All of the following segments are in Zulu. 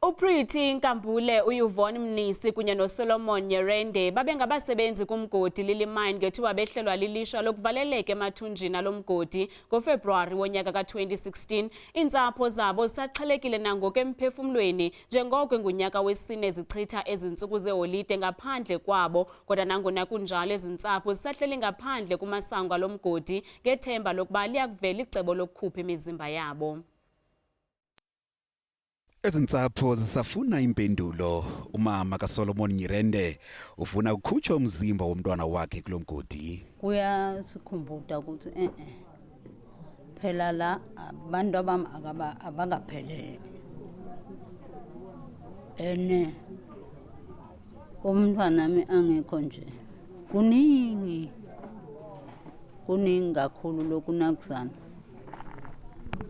UPrety Nkambule, uYvonne Mnisi kunye noSolomon Nyerende babengabasebenzi kumgodi lilishwa ngethuba behlelwa lilishwa lokuvaleleka emathunjini alomgodi ngo-February wonyaka ka-2016. Iintsapho zabo zisaxhelekile nangoku emphefumlweni njengoko ingunyaka wesine zichitha ezintsuku zeeholide ngaphandle kwabo, kodwa nangona kunjalo ezintsapho zisahleli ngaphandle kumasango alomgodi ngethemba lokuba liyakuvela icebo lokukhupha imizimba yabo. Ezintsapho zisafuna impendulo. Umama kaSolomon Nyerende ufuna ukukhutshwa umzimba womntwana wakhe kulomgodi. Kuyasikhumbula ukuthi phela la abantu abangaphelele. Umntwana nami angekho nje. Kuningi kakhulu lokunakusana.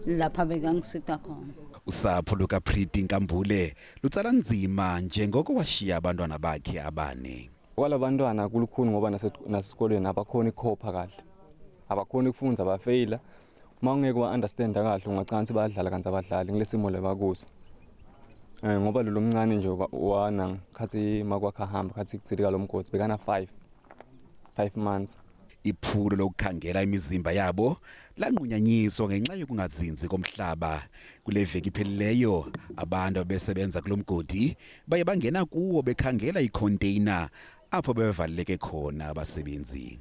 Lapha bekangisitha khona. Usapho lukaPrety Nkambule lutsala nzima njengoko washiya abantwana bakhe abane. Kwalabantwana kulukhuni ngoba nasesikolweni abakhona ikhopha kahle. Abakhona ukufunda bafeyila. Uma ungeke wa-understand kahle ungacanga bayadlala kanti abadlali ngilesimo lebakuzo. Ngoba lo mncane nje wana khathi makwakha hamba khathi kuthilika lomgodi bekana 5 months. Iphulo lokukhangela imizimba yabo lanqunyanyiswa ngenxa yokungazinzi komhlaba. Kule veki iphelileyo abantu abesebenza kulomgodi baye bangena kuwo bekhangela icontainer apho bevaleleke khona abasebenzi.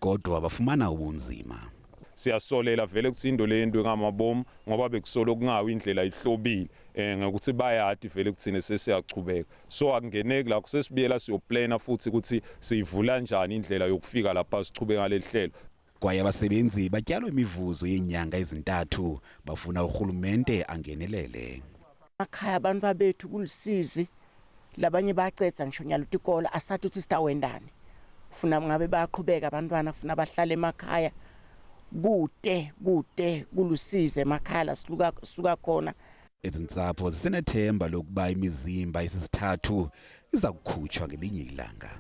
Kodwa bafumana ubunzima. Siyasolela vele ukuthi into lento ngamabomu ngoba bekusolo kungawi indlela ihlobile ngokuthi bayadi vele kuthine sesiyachubeka. So akungeneki la kusesibiyela siyoplana futhi ukuthi siyivula kanjani indlela yokufika lapha sichubeka ngalelihlelo. Kwaye abasebenzi batyalwa imivuzo yenyanga ezintathu bafuna urhulumente angenelele. Akhaya abantu babethu kulisizi labanye bacetha ngisho nyalo tikolo asathi uthi sitawendani. Ufuna ngabe bayaqhubeka abantwana ufuna bahlale emakhaya. Kude kulusize emakhaya suka khona. Izintsapho zisenethemba lokuba imizimba yesithathu iza kukhutshwa ngelinye ilanga.